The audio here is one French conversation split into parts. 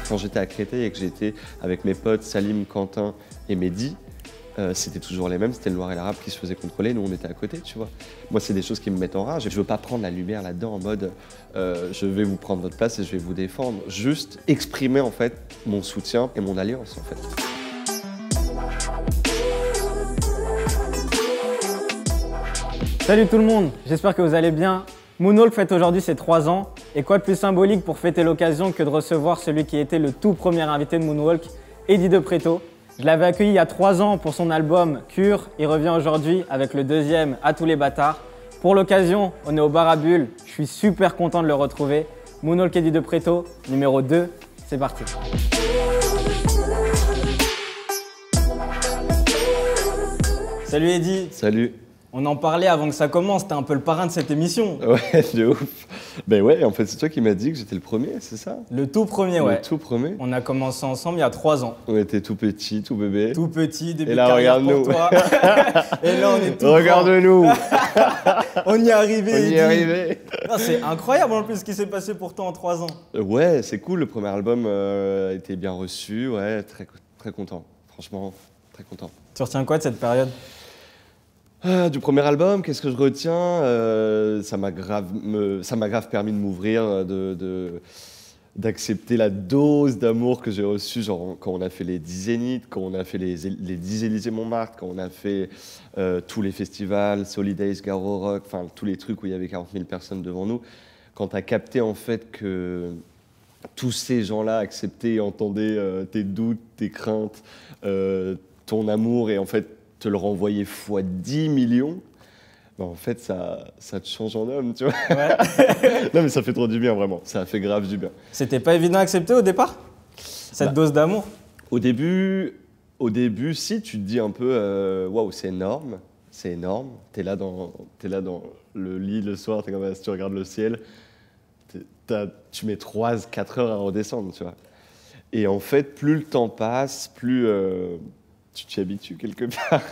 Quand j'étais à Créteil et que j'étais avec mes potes Salim, Quentin et Mehdi, c'était toujours les mêmes, c'était le noir et l'arabe qui se faisaient contrôler, nous on était à côté, tu vois. Moi c'est des choses qui me mettent en rage, je veux pas prendre la lumière là-dedans en mode je vais vous prendre votre place et je vais vous défendre. Juste exprimer en fait mon soutien et mon alliance en fait. Salut tout le monde, j'espère que vous allez bien. Moonwalk fête aujourd'hui ses 3 ans et quoi de plus symbolique pour fêter l'occasion que de recevoir celui qui était le tout premier invité de Moonwalk, Eddie De Pretto. Je l'avais accueilli il y a 3 ans pour son album Cure, il revient aujourd'hui avec le deuxième À tous les bâtards. Pour l'occasion, on est au Bar à Bulles, je suis super content de le retrouver. Moonwalk Eddie De Pretto, numéro 2, c'est parti. Salut Eddie. Salut. On en parlait avant que ça commence, t'es un peu le parrain de cette émission. Ouais, de ouf. Ben ouais, en fait, c'est toi qui m'as dit que j'étais le premier, c'est ça? Le tout premier, ouais. Le tout premier. On a commencé ensemble il y a 3 ans. On était tout petit, tout bébé. Tout petit, début et là, de carrière regarde-nous. pour toi. Et là, on est tout Regarde-nous. On y est arrivé, On y Eddie. est arrivé. C'est incroyable en plus ce qui s'est passé pour toi en 3 ans. Ouais, c'est cool. Le premier album a été bien reçu. Ouais, très content. Franchement, très content. Tu retiens quoi de cette période? Du premier album, qu'est-ce que je retiens? Ça m'a grave permis de m'ouvrir, d'accepter la dose d'amour que j'ai reçue, genre quand on a fait les 10 Zéniths, quand on a fait les 10 Élysées-Montmartre, quand on a fait tous les festivals, Solidays, Garo Rock, enfin tous les trucs où il y avait 40 000 personnes devant nous. Quand tu as capté en fait que tous ces gens-là acceptaient et entendaient tes doutes, tes craintes, ton amour et en fait te le renvoyer fois 10 millions, ben en fait, ça te change en homme, tu vois. Ouais. Non, mais ça fait trop du bien, vraiment. Ça a fait grave du bien. C'était pas évident à accepter au départ? Cette dose d'amour? Au début, si, tu te dis un peu, waouh, c'est énorme, c'est énorme. T'es là dans le lit le soir, t'es comme ça, si tu regardes le ciel, tu mets 3-4 heures à redescendre, tu vois. Et en fait, plus le temps passe, plus tu t'y habitues quelque part.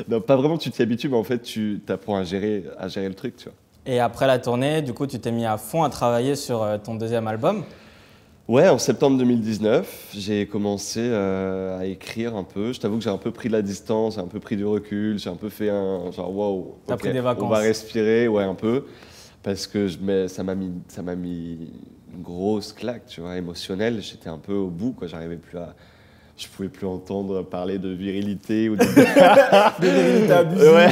Non, pas vraiment tu t'y habitues, mais en fait, tu apprends à gérer le truc, tu vois. Et après la tournée, du coup, tu t'es mis à fond à travailler sur ton deuxième album. Ouais, en septembre 2019, j'ai commencé à écrire un peu. Je t'avoue que j'ai un peu pris de la distance, un peu pris du recul, j'ai un peu fait un genre wow, T'as ok, pris des vacances. on va respirer, ouais, un peu, parce que ça m'a mis une grosse claque, tu vois, émotionnelle. J'étais un peu au bout, quoi. Je pouvais plus entendre parler de virilité ou de virilité abusive. Ouais,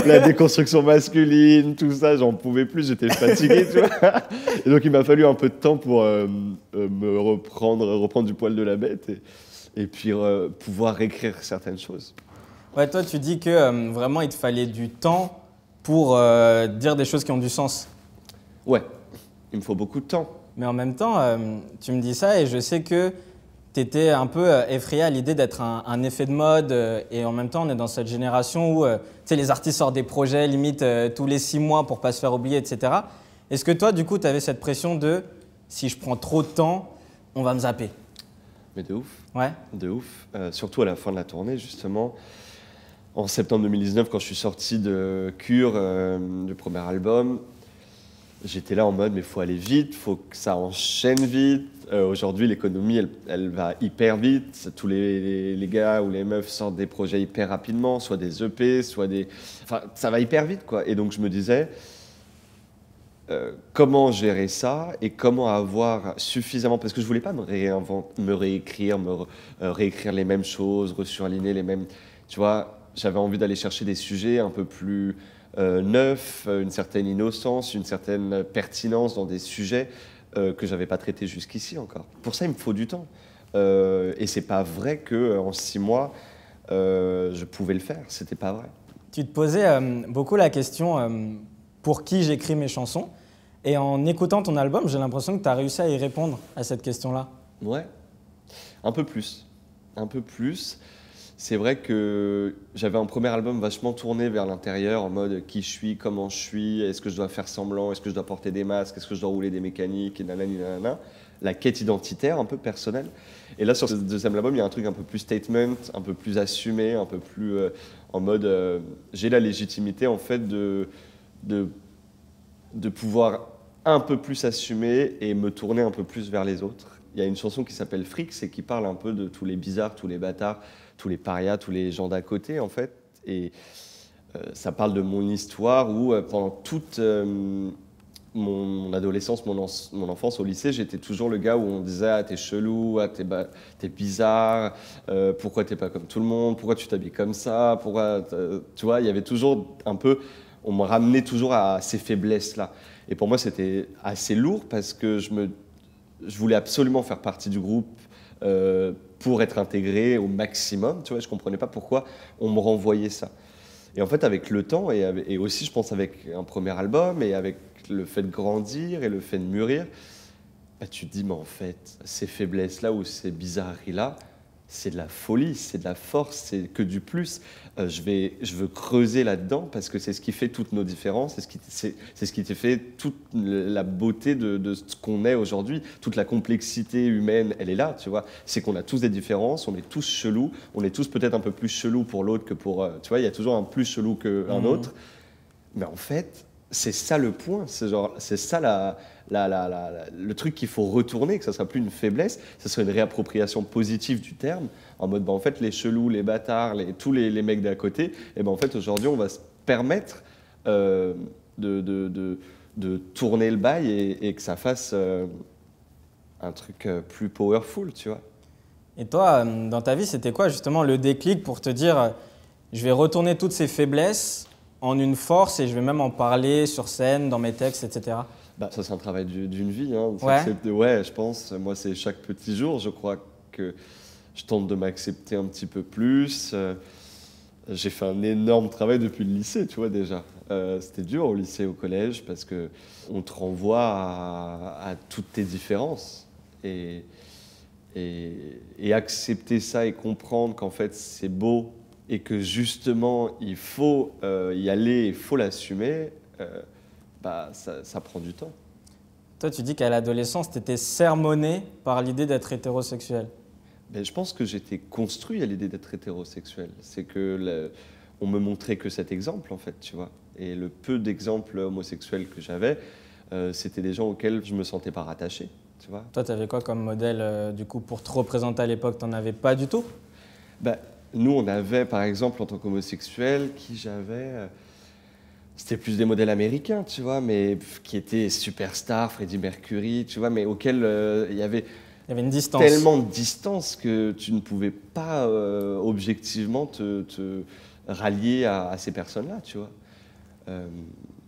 la déconstruction masculine, tout ça, j'en pouvais plus, j'étais fatigué, tu vois. Et donc il m'a fallu un peu de temps pour me reprendre du poil de la bête et puis pouvoir réécrire certaines choses. Ouais, toi tu dis que vraiment il te fallait du temps pour dire des choses qui ont du sens. Ouais, il me faut beaucoup de temps. Mais en même temps, tu me dis ça et je sais que tu étais un peu effrayé à l'idée d'être un effet de mode et en même temps on est dans cette génération où les artistes sortent des projets limite tous les 6 mois pour pas se faire oublier, etc. Est-ce que toi du coup tu avais cette pression de si je prends trop de temps, on va me zapper? Mais de ouf. Ouais. De ouf. Surtout à la fin de la tournée justement. En septembre 2019 quand je suis sorti de Cure, du premier album, j'étais là en mode mais faut aller vite, faut que ça enchaîne vite. Aujourd'hui, l'économie, elle va hyper vite. Tous les gars ou les meufs sortent des projets hyper rapidement, soit des EP, soit des... Enfin, ça va hyper vite, quoi. Et donc, je me disais, comment gérer ça et comment avoir suffisamment... Parce que je voulais pas me réécrire, réécrire les mêmes choses, resurligner les mêmes... Tu vois, j'avais envie d'aller chercher des sujets un peu plus neufs, une certaine innocence, une certaine pertinence dans des sujets que j'avais pas traité jusqu'ici encore. Pour ça, il me faut du temps. Et c'est pas vrai qu'en 6 mois, je pouvais le faire. C'était pas vrai. Tu te posais beaucoup la question pour qui j'écris mes chansons. Et en écoutant ton album, j'ai l'impression que tu as réussi à y répondre à cette question-là. Ouais, un peu plus. Un peu plus. C'est vrai que j'avais un premier album vachement tourné vers l'intérieur, en mode qui je suis, comment je suis, est-ce que je dois faire semblant, est-ce que je dois porter des masques, est-ce que je dois rouler des mécaniques, et nanani, nanana. La quête identitaire, un peu personnelle. Et là, sur ce deuxième album, il y a un truc un peu plus statement, un peu plus assumé, un peu plus en mode j'ai la légitimité en fait de pouvoir un peu plus assumer et me tourner un peu plus vers les autres. Il y a une chanson qui s'appelle Freaks et qui parle un peu de tous les bizarres, tous les bâtards, tous les parias, tous les gens d'à côté, en fait. Et ça parle de mon histoire où pendant toute mon adolescence, mon enfance au lycée, j'étais toujours le gars où on disait « Ah, t'es chelou, ah, t'es bizarre, pourquoi t'es pas comme tout le monde, pourquoi tu t'habilles comme ça, pourquoi… » Tu vois, il y avait toujours un peu… On me ramenait toujours à ces faiblesses-là. Et pour moi, c'était assez lourd parce que je voulais absolument faire partie du groupe pour être intégré au maximum. Tu vois, je ne comprenais pas pourquoi on me renvoyait ça. Et en fait, avec le temps, et aussi, je pense, avec un premier album, et avec le fait de grandir et le fait de mûrir, bah, tu te dis, mais en fait, ces faiblesses-là ou ces bizarreries-là, c'est de la folie, c'est de la force, c'est que du plus. Je veux creuser là-dedans parce que c'est ce qui fait toutes nos différences, c'est ce qui fait toute la beauté de ce qu'on est aujourd'hui. Toute la complexité humaine, elle est là, tu vois. C'est qu'on a tous des différences, on est tous chelous, on est tous peut-être un peu plus chelous pour l'autre que pour… tu vois, il y a toujours un plus chelou qu'un autre. Mais en fait, c'est ça le point, c'est ça le truc qu'il faut retourner, que ça ne sera plus une faiblesse, ça sera une réappropriation positive du terme, en mode, en fait, les chelous, les bâtards, tous les mecs d'à côté, et ben en fait, aujourd'hui, on va se permettre de tourner le bail et que ça fasse un truc plus powerful, tu vois. Et toi, dans ta vie, c'était quoi justement le déclic pour te dire je vais retourner toutes ces faiblesses en une force et je vais même en parler sur scène, dans mes textes, etc. Bah, ça, c'est un travail d'une vie. Hein. Ouais, Je pense. Moi, c'est chaque petit jour. Je crois que je tente de m'accepter un petit peu plus. J'ai fait un énorme travail depuis le lycée, tu vois, déjà. C'était dur au lycée, au collège, parce qu'on te renvoie à toutes tes différences. Et accepter ça et comprendre qu'en fait, c'est beau et que justement, il faut y aller, il faut l'assumer, bah, ça prend du temps. Toi, tu dis qu'à l'adolescence, tu étais sermonné par l'idée d'être hétérosexuel. Ben, je pense que j'étais construit à l'idée d'être hétérosexuel. C'est que on me montrait que cet exemple, en fait, tu vois. Et le peu d'exemples homosexuels que j'avais, c'était des gens auxquels je me sentais pas rattaché, tu vois. Toi, tu avais quoi comme modèle, du coup, pour te représenter à l'époque? Tu n'en avais pas du tout? Ben, nous, on avait, par exemple, en tant qu'homosexuel, c'était plus des modèles américains, tu vois, mais qui étaient superstars, Freddie Mercury, tu vois, mais auxquels il y avait une distance. Tellement de distance que tu ne pouvais pas objectivement te rallier à ces personnes-là, tu vois.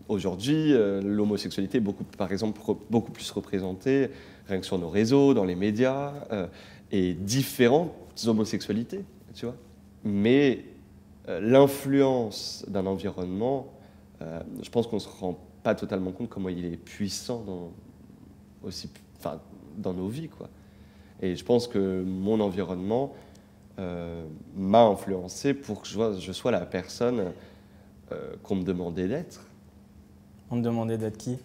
Aujourd'hui, l'homosexualité est par exemple, beaucoup plus représentée, rien que sur nos réseaux, dans les médias, et différentes homosexualités, tu vois. Mais l'influence d'un environnement, je pense qu'on ne se rend pas totalement compte comment il est puissant dans nos vies, quoi. Et je pense que mon environnement m'a influencé pour que je sois la personne qu'on me demandait d'être. On te demandait d'être qui?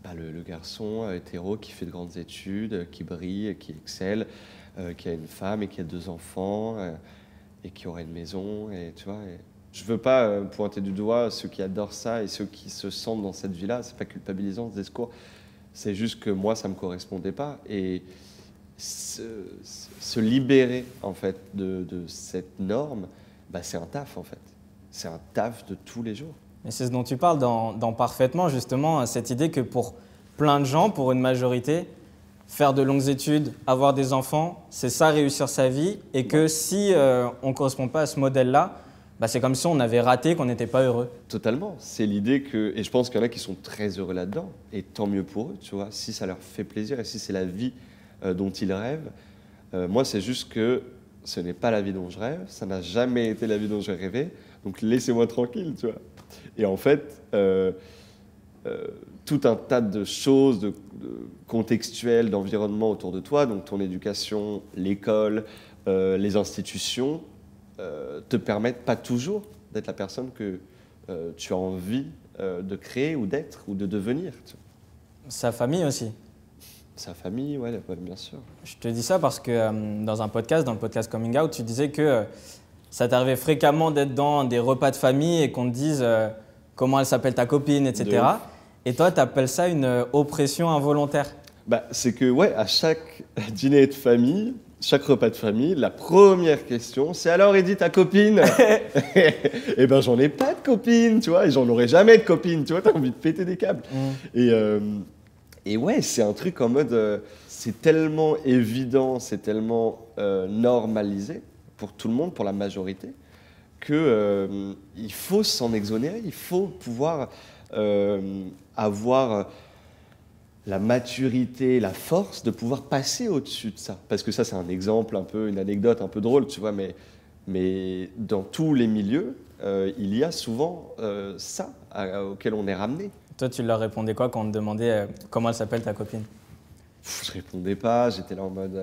Bah, le garçon hétéro qui fait de grandes études, qui brille, qui excelle, qui a une femme et qui a 2 enfants et qui aurait une maison. Et, tu vois, je ne veux pas pointer du doigt ceux qui adorent ça et ceux qui se sentent dans cette vie-là. Ce n'est pas culpabilisant ce discours. C'est juste que moi, ça ne me correspondait pas. Et se libérer en fait de cette norme, bah, c'est un taf en fait. C'est un taf de tous les jours. Et c'est ce dont tu parles dans Parfaitement, justement, cette idée que pour plein de gens, pour une majorité, faire de longues études, avoir des enfants, c'est ça réussir sa vie, et que si on ne correspond pas à ce modèle-là, bah, c'est comme si on avait raté, qu'on n'était pas heureux. Totalement. C'est l'idée que… Et je pense qu'il y en a qui sont très heureux là-dedans, et tant mieux pour eux, tu vois, si ça leur fait plaisir et si c'est la vie dont ils rêvent. Moi, c'est juste que ce n'est pas la vie dont je rêve, ça n'a jamais été la vie dont j'ai rêvé, donc laissez-moi tranquille, tu vois. Et en fait, tout un tas de choses, de contextuelles, d'environnement autour de toi, donc ton éducation, l'école, les institutions, te permettent pas toujours d'être la personne que tu as envie de créer ou d'être ou de devenir. Tu vois. Sa famille aussi. Sa famille, ouais, bien sûr. Je te dis ça parce que dans le podcast Coming Out, tu disais que ça t'arrivait fréquemment d'être dans des repas de famille et qu'on te dise comment elle s'appelle ta copine, etc. Et toi, tu appelles ça une oppression involontaire? Bah, c'est que, ouais, à chaque dîner de famille, chaque repas de famille, la première question, c'est alors, Eddy, ta copine? Eh ben, j'en ai pas de copine, tu vois, et j'en aurai jamais de copine, tu vois, t'as envie de péter des câbles. Et ouais, c'est un truc en mode, c'est tellement évident, c'est tellement normalisé pour tout le monde, pour la majorité, que il faut s'en exonérer, il faut pouvoir avoir la maturité, la force de pouvoir passer au-dessus de ça. Parce que ça, c'est un exemple, un peu, une anecdote un peu drôle, tu vois, mais dans tous les milieux, il y a souvent ça auquel on est ramené. Toi, tu leur répondais quoi quand on te demandait comment elle s'appelle ta copine? Je répondais pas, j'étais là en mode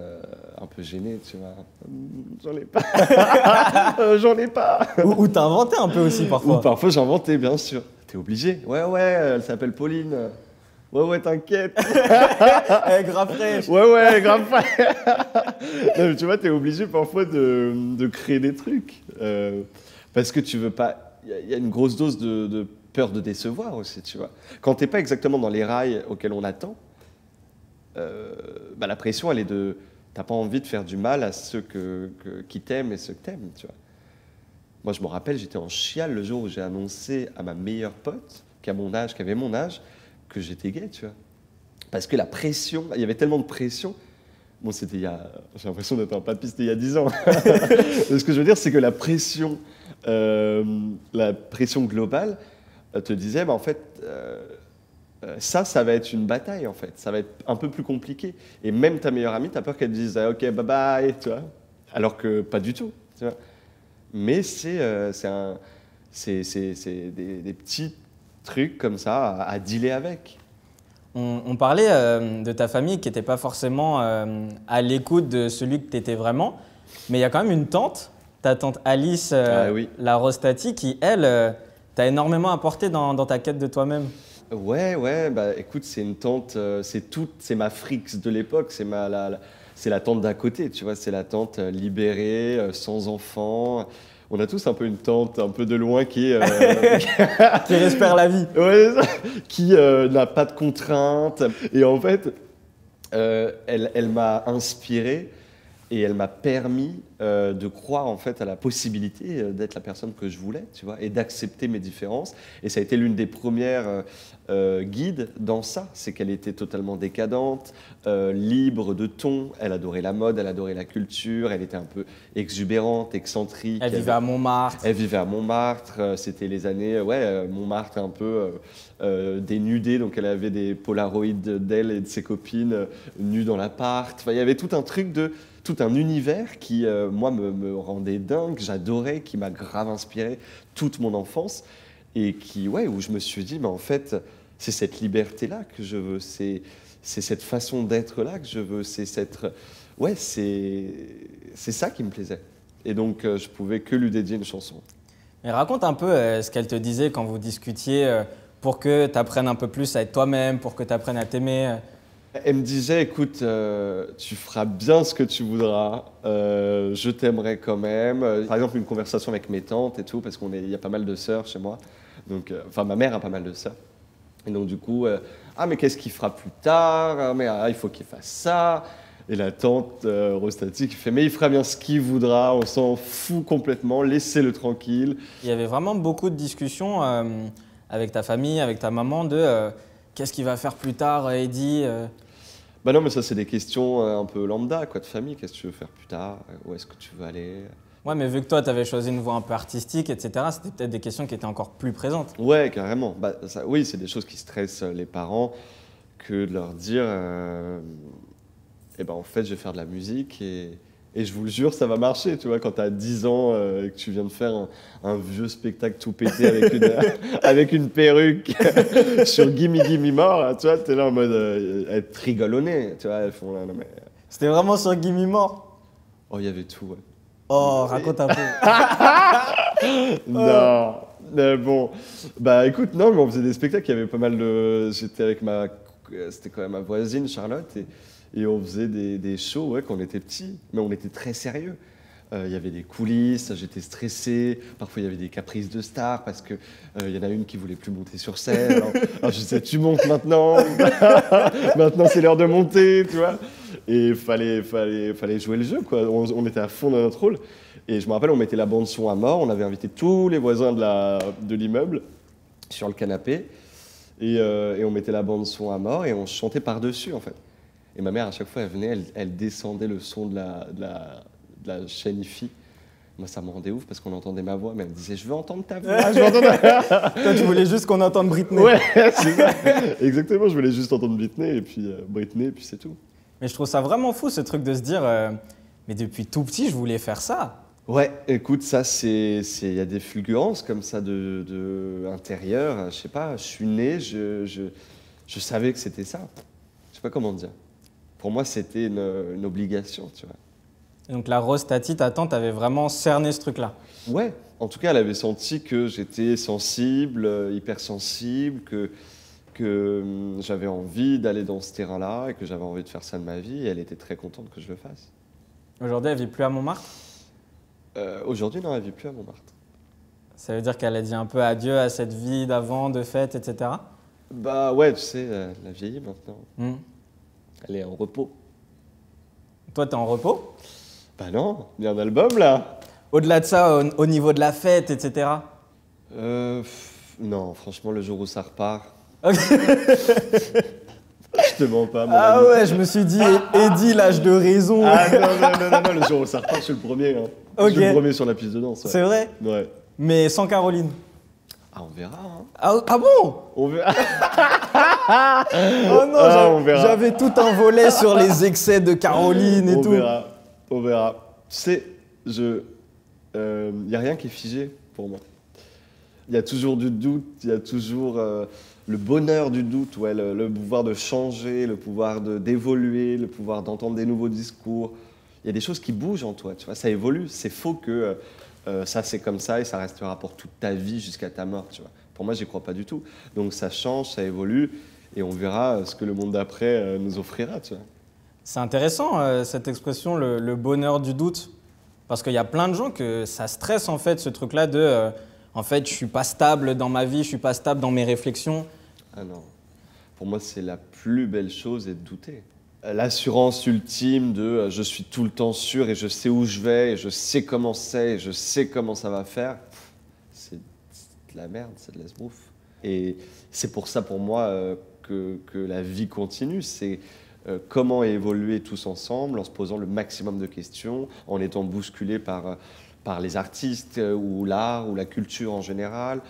un peu gêné, tu vois. J'en ai pas. J'en ai pas. Ou t'as inventé un peu aussi parfois? Ou parfois j'inventais, bien sûr. T'es obligé. Ouais, elle s'appelle Pauline. Ouais, t'inquiète. Grave fraîche. Ouais, grave fraîche. Non, mais tu vois, t'es obligé parfois de créer des trucs. Parce que tu veux pas. Il y a une grosse dose de peur de décevoir aussi, tu vois. Quand t'es pas exactement dans les rails auxquels on attend, la pression, elle est de. T'as pas envie de faire du mal à ceux qui t'aiment et ceux que t'aimes, tu vois. Moi, je me rappelle, j'étais en chiale le jour où j'ai annoncé à ma meilleure pote, qui avait mon âge, que j'étais gay, tu vois. Parce que la pression, il y avait tellement de pression. Bon, c'était j'ai l'impression d'être un papy, c'était il y a 10 ans. Ce que je veux dire, c'est que la pression globale te disait, en fait, ça va être une bataille, en fait. Ça va être un peu plus compliqué. Et même ta meilleure amie, t'as peur qu'elle te dise, OK, bye bye, tu vois. Alors que pas du tout, tu vois. Mais c'est des petits trucs comme ça à dealer avec. On parlait de ta famille qui n'était pas forcément à l'écoute de celui que tu étais vraiment, mais il y a quand même une tante, ta tante Alice oui. la Rostati, qui, elle, t'a énormément apporté dans ta quête de toi-même. Ouais, bah écoute, c'est une tante, c'est ma frix de l'époque, c'est la tante d'à côté, tu vois, c'est la tante libérée, sans enfant. On a tous un peu une tante un peu de loin qui espère la vie. Ouais, qui n'a pas de contraintes. Et en fait, elle m'a inspiré et elle m'a permis de croire en fait à la possibilité d'être la personne que je voulais, tu vois, et d'accepter mes différences. Et ça a été l'une des premières guides dans ça, c'est qu'elle était totalement décadente, libre de ton. Elle adorait la mode, elle adorait la culture, elle était un peu exubérante, excentrique. Elle vivait à Montmartre. Elle vivait à Montmartre. C'était les années, Montmartre un peu dénudée, donc elle avait des polaroïds d'elle et de ses copines nues dans l'appart. Enfin, il y avait tout un truc tout un univers qui, moi, me rendait dingue, j'adorais, qui m'a grave inspiré toute mon enfance et où je me suis dit, mais en fait, c'est cette liberté-là que je veux, c'est cette façon d'être-là que je veux, c'est ça qui me plaisait. Et donc, je pouvais que lui dédier une chanson. Mais raconte un peu ce qu'elle te disait quand vous discutiez pour que tu apprennes un peu plus à être toi-même, pour que tu apprennes à t'aimer. Elle me disait, écoute, tu feras bien ce que tu voudras, je t'aimerai quand même. Par exemple, une conversation avec mes tantes et tout, parce qu'il y a pas mal de sœurs chez moi. Donc, ma mère a pas mal de sœurs. Et donc, du coup, mais qu'est-ce qu'il fera plus tard? Il faut qu'il fasse ça. Et la tante Rostati qui fait, mais il fera bien ce qu'il voudra, on s'en fout complètement, laissez-le tranquille. Il y avait vraiment beaucoup de discussions avec ta famille, avec ta maman, de qu'est-ce qu'il va faire plus tard, Eddy Bah non, mais ça, c'est des questions un peu lambda, quoi, de famille. Qu'est-ce que tu veux faire plus tard? Où est-ce que tu veux aller? Ouais, mais vu que toi, tu avais choisi une voie un peu artistique, etc., c'était peut-être des questions qui étaient encore plus présentes. Ouais, carrément. Oui, c'est des choses qui stressent les parents que de leur dire en fait, je vais faire de la musique et je vous le jure, ça va marcher. Tu vois, quand tu as 10 ans et que tu viens de faire un vieux spectacle tout pété avec une perruque sur Gimme Gimme More, tu vois, tu es là en mode être rigolonné. Tu vois, elles font là, non mais. C'était vraiment sur Gimme More? Oh, il y avait tout, ouais. Oh, raconte un peu. Non, mais bon. Bah écoute, non, mais on faisait des spectacles, il y avait pas mal de. J'étais avec c'était quand même ma voisine, Charlotte, et on faisait des shows, ouais, quand on était petits, mais on était très sérieux. Il y avait des coulisses, j'étais stressé. Parfois, il y avait des caprices de stars parce que y en a une qui voulait plus monter sur scène. Alors je disais, tu montes maintenant. Maintenant, c'est l'heure de monter, tu vois. Et il fallait jouer le jeu, quoi. On était à fond dans notre rôle. Et je me rappelle, on mettait la bande son à mort. On avait invité tous les voisins de l'immeuble sur le canapé. Et on mettait la bande son à mort et on chantait par-dessus, en fait. Et ma mère, à chaque fois, elle venait, elle descendait le son de la chaîne IFI. Moi, ça me rendait ouf parce qu'on entendait ma voix, mais elle me disait, je veux entendre ta voix, je veux entendre ta voix. Toi, tu voulais juste qu'on entende Britney. Ouais, c'est ça. Exactement, je voulais juste entendre Britney, et puis c'est tout. Mais je trouve ça vraiment fou, ce truc de se dire, mais depuis tout petit, je voulais faire ça. Ouais, écoute, ça, il y a des fulgurances comme ça intérieures. Je sais pas, je suis né, je savais que c'était ça. Je sais pas comment dire. Pour moi, c'était une obligation, tu vois. Et donc la Rose Tati, ta tante, avait vraiment cerné ce truc-là. Ouais, en tout cas, elle avait senti que j'étais sensible, hypersensible, que j'avais envie d'aller dans ce terrain-là et que j'avais envie de faire ça de ma vie. Et elle était très contente que je le fasse. Aujourd'hui, elle vit plus à Montmartre. Aujourd'hui, non, elle vit plus à Montmartre. Ça veut dire qu'elle a dit un peu adieu à cette vie d'avant, de fête, etc. Bah ouais, tu sais, elle a vieilli maintenant. Elle est en repos. Toi, t'es en repos? Bah non, il y a un album là. Au-delà de ça, au niveau de la fête, etc. Non, franchement, le jour où ça repart. Ok. Je te mens pas, mon Ah ami. ouais, je me suis dit, Eddie, l'âge de raison. Ah non, le jour où ça repart, je suis le premier. Hein. Ok. Je suis le premier sur la piste de danse. Ouais. C'est vrai? Ouais. Mais sans Caroline. Ah, on verra. Hein. Ah bon? On verra. Oh non, on verra. j'avais tout un volet sur les excès de Caroline et On tout. verra. On verra. Tu sais, y a rien qui est figé pour moi. Il y a toujours du doute, il y a toujours le bonheur du doute, ouais, le pouvoir de changer, le pouvoir d'évoluer, le pouvoir d'entendre des nouveaux discours. Il y a des choses qui bougent en toi, tu vois, ça évolue. C'est faux que ça c'est comme ça et ça restera pour toute ta vie jusqu'à ta mort, tu vois. Pour moi, j'y crois pas du tout. Donc ça change, ça évolue et on verra ce que le monde d'après nous offrira, tu vois. C'est intéressant cette expression, le bonheur du doute. Parce qu'il y a plein de gens que ça stresse en fait, ce truc-là de en fait, je suis pas stable dans ma vie, je suis pas stable dans mes réflexions. Ah non. Pour moi, c'est la plus belle chose est de douter. L'assurance ultime de je suis tout le temps sûr et je sais où je vais et je sais comment c'est et je sais comment ça va faire, c'est de la merde, c'est de l'esbrouf. Et c'est pour ça, pour moi, que la vie continue. C'est comment évoluer tous ensemble en se posant le maximum de questions, en étant bousculés par les artistes ou l'art ou la culture en général.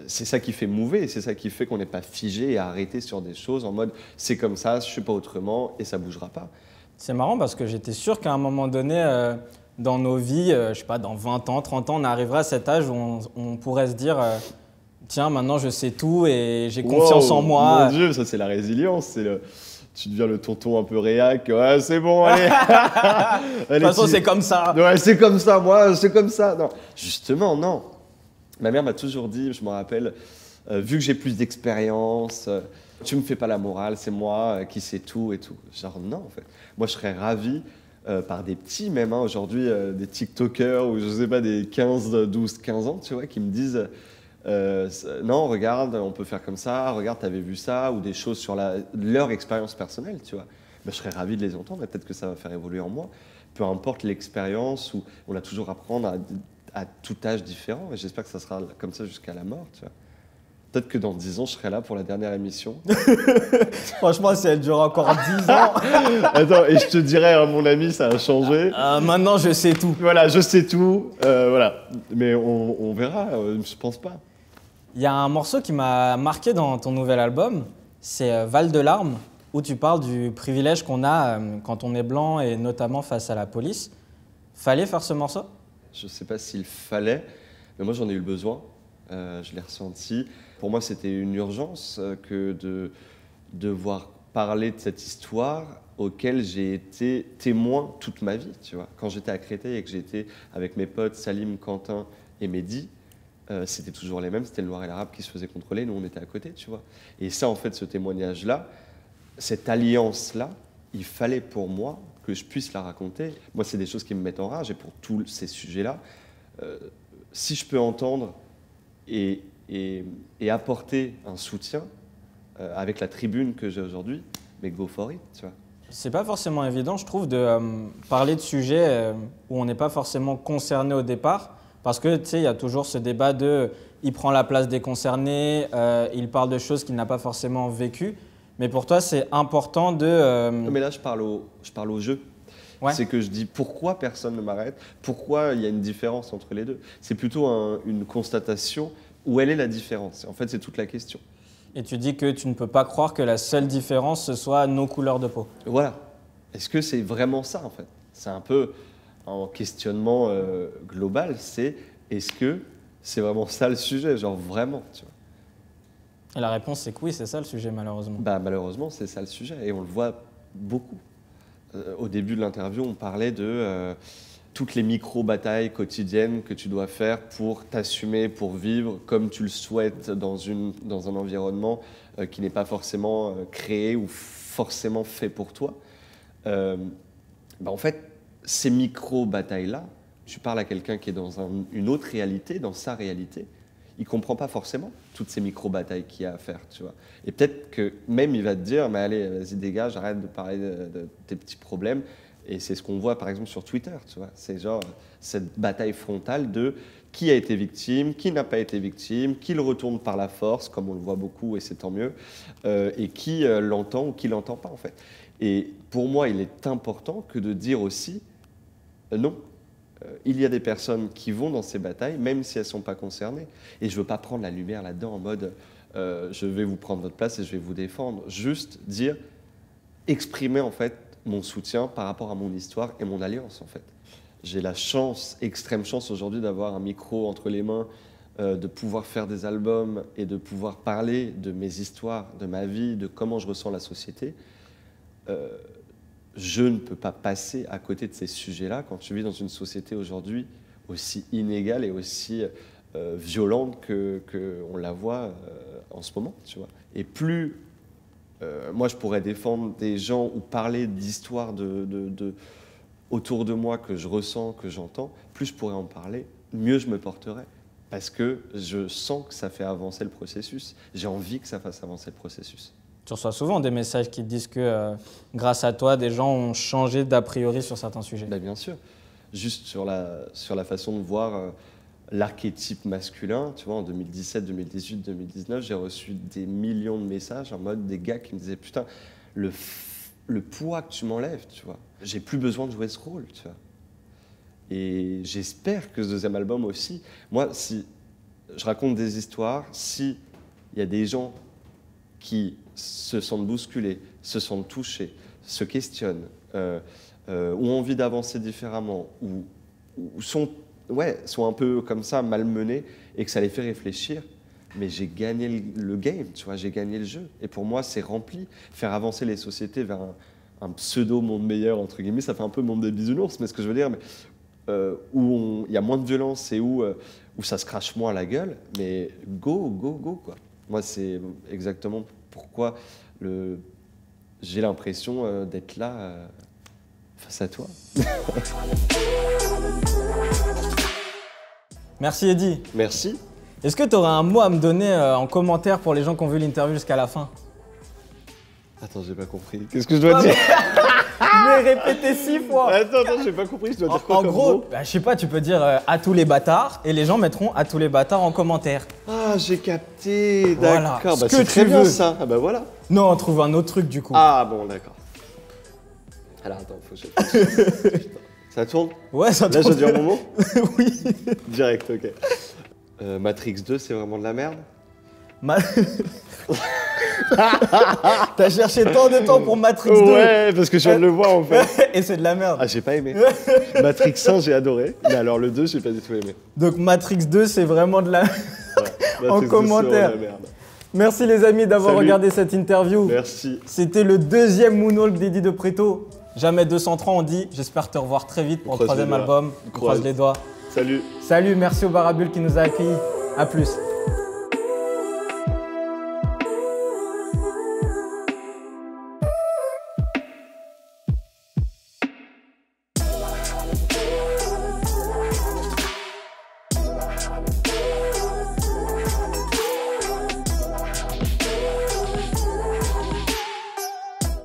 C'est ça qui fait mouver, c'est ça qui fait qu'on n'est pas figé et arrêté sur des choses en mode c'est comme ça, je ne suis pas autrement et ça ne bougera pas. C'est marrant parce que j'étais sûr qu'à un moment donné, dans nos vies, je sais pas, dans 20 ans, 30 ans, on arrivera à cet âge où on pourrait se dire tiens, maintenant je sais tout et j'ai confiance en moi. Mon Dieu, ça c'est la résilience, tu deviens le tonton un peu réac. Ouais, c'est bon, allez. De toute façon, c'est comme ça. Ouais, c'est comme ça, moi, c'est comme ça. Non, justement, non. Ma mère m'a toujours dit, je me rappelle, vu que j'ai plus d'expérience, tu me fais pas la morale, c'est moi qui sais tout et tout. Genre, non, en fait. Moi, je serais ravi, par des petits même, hein, aujourd'hui, des TikTokers ou je sais pas, des 15, 12, 15 ans, tu vois, qui me disent... non, regarde, on peut faire comme ça, regarde, t'avais vu ça, ou des choses sur leur expérience personnelle, tu vois. Ben, je serais ravi de les entendre et peut-être que ça va faire évoluer en moi. Peu importe l'expérience, où on a toujours à apprendre à tout âge différent, et j'espère que ça sera comme ça jusqu'à la mort, tu vois. Peut-être que dans 10 ans, je serai là pour la dernière émission. Franchement, si elle dure encore 10 ans. Attends, et je te dirais, hein, mon ami, ça a changé. Maintenant, je sais tout. Voilà, je sais tout, voilà. Mais on verra, je pense pas. Il y a un morceau qui m'a marqué dans ton nouvel album, c'est Val de larmes, où tu parles du privilège qu'on a quand on est blanc et notamment face à la police. Fallait faire ce morceau? Je sais pas s'il fallait, mais moi j'en ai eu le besoin, je l'ai ressenti. Pour moi c'était une urgence que de devoir parler de cette histoire auquel j'ai été témoin toute ma vie, tu vois. Quand j'étais à Créteil et que j'étais avec mes potes Salim, Quentin et Mehdi, c'était toujours les mêmes, c'était le noir et l'arabe qui se faisaient contrôler, nous on était à côté, tu vois. Et ça, en fait, ce témoignage-là, cette alliance-là, il fallait pour moi que je puisse la raconter. Moi, c'est des choses qui me mettent en rage, et pour tous ces sujets-là, si je peux entendre et apporter un soutien avec la tribune que j'ai aujourd'hui, mais go for it, tu vois. C'est pas forcément évident, je trouve, de parler de sujets où on n'est pas forcément concerné au départ, parce que tu sais, il y a toujours ce débat de il prend la place des concernés, il parle de choses qu'il n'a pas forcément vécues. Mais pour toi, c'est important de. Non, mais là, je parle au jeu. Ouais. C'est que je dis pourquoi personne ne m'arrête, pourquoi il y a une différence entre les deux. C'est plutôt une constatation où elle est la différence. En fait, c'est toute la question. Et tu dis que tu ne peux pas croire que la seule différence, ce soit nos couleurs de peau. Voilà. Est-ce que c'est vraiment ça, en fait? C'est un peu un questionnement global. Est-ce que c'est vraiment ça le sujet? Genre vraiment, tu vois. Et la réponse, c'est que oui, c'est ça le sujet, malheureusement. Bah, malheureusement, c'est ça le sujet. Et on le voit beaucoup. Au début de l'interview, on parlait de toutes les micro-batailles quotidiennes que tu dois faire pour t'assumer, pour vivre comme tu le souhaites dans un environnement qui n'est pas forcément créé ou forcément fait pour toi. En fait, ces micro-batailles-là, tu parles à quelqu'un qui est dans une autre réalité, dans sa réalité, il ne comprend pas forcément toutes ces micro-batailles qu'il y a à faire, tu vois. Et peut-être que même il va te dire, mais allez, vas-y, dégage, arrête de parler de tes petits problèmes. Et c'est ce qu'on voit par exemple sur Twitter, tu vois. C'est genre cette bataille frontale de qui a été victime, qui n'a pas été victime, qui le retourne par la force, comme on le voit beaucoup et c'est tant mieux, et qui l'entend ou qui ne l'entend pas en fait. Et pour moi, il est important que de dire aussi non. Il y a des personnes qui vont dans ces batailles, même si elles ne sont pas concernées. Et je ne veux pas prendre la lumière là-dedans en mode je vais vous prendre votre place et je vais vous défendre. Juste dire, exprimer en fait mon soutien par rapport à mon histoire et mon alliance en fait. J'ai la chance, extrême chance aujourd'hui d'avoir un micro entre les mains, de pouvoir faire des albums et de pouvoir parler de mes histoires, de ma vie, de comment je ressens la société. Je ne peux pas passer à côté de ces sujets-là quand tu vis dans une société aujourd'hui aussi inégale et aussi violente qu'on la voit en ce moment, tu vois. Et plus moi je pourrais défendre des gens ou parler d'histoires autour de moi que je ressens, que j'entends, plus je pourrais en parler, mieux je me porterais. Parce que je sens que ça fait avancer le processus. J'ai envie que ça fasse avancer le processus. Tu reçois souvent des messages qui te disent que grâce à toi, des gens ont changé d'a priori sur certains sujets. Ben, bien sûr. Juste sur la façon de voir l'archétype masculin, tu vois, en 2017, 2018, 2019, j'ai reçu des millions de messages en mode des gars qui me disaient « Putain, le poids que tu m'enlèves, tu vois, j'ai plus besoin de jouer ce rôle, tu vois. » Et j'espère que ce deuxième album aussi, moi, si je raconte des histoires, s'il y a des gens qui se sentent bousculés, se sentent touchés, se questionnent, ont envie d'avancer différemment, ou sont un peu comme ça, malmenés, et que ça les fait réfléchir, mais j'ai gagné le game, tu vois, j'ai gagné le jeu. Et pour moi, c'est rempli. Faire avancer les sociétés vers un pseudo-monde meilleur, entre guillemets, ça fait un peu monde des bisounours, mais ce que je veux dire, où il y a moins de violence et où ça se crache moins à la gueule, mais go, quoi. Moi, c'est exactement pourquoi j'ai l'impression d'être là face à toi. Merci Eddy. Merci. Est-ce que tu aurais un mot à me donner en commentaire pour les gens qui ont vu l'interview jusqu'à la fin? Attends, j'ai pas compris. Qu'est-ce que je dois dire? Je l'ai répété 6 fois. Attends, j'ai pas compris. Je dois dire quoi En comme gros, mot? je sais pas, tu peux dire à tous les bâtards et les gens mettront à tous les bâtards en commentaire. Ah, j'ai capté. Voilà, D'accord. ce que C'est très tu bien veux. ça. Ah bah voilà. Non, on trouve un autre truc du coup. Ah bon, d'accord. Alors attends, faut que je... Ça tourne? Ouais, ça Là, je tourne. dois dire mon mot? Oui. Direct, ok. Matrix 2, c'est vraiment de la merde? T'as cherché tant de temps pour Matrix 2. Ouais, parce que je viens de le voir en fait. Et c'est de la merde. Ah, j'ai pas aimé. Matrix 1, j'ai adoré. Mais alors le 2, j'ai pas du tout aimé. Donc Matrix 2, c'est vraiment de la... Ouais, En Matrix 2, c'est commentaire. vraiment de la merde. Merci les amis d'avoir Salut. regardé cette interview. Merci. C'était le deuxième Moonwalk d'Eddy de Preto. Jamais 230, on dit. J'espère te revoir très vite pour le Croise troisième les doigts. album. On croise les doigts. Salut. Salut, merci au Barabule qui nous a accueillis. À plus.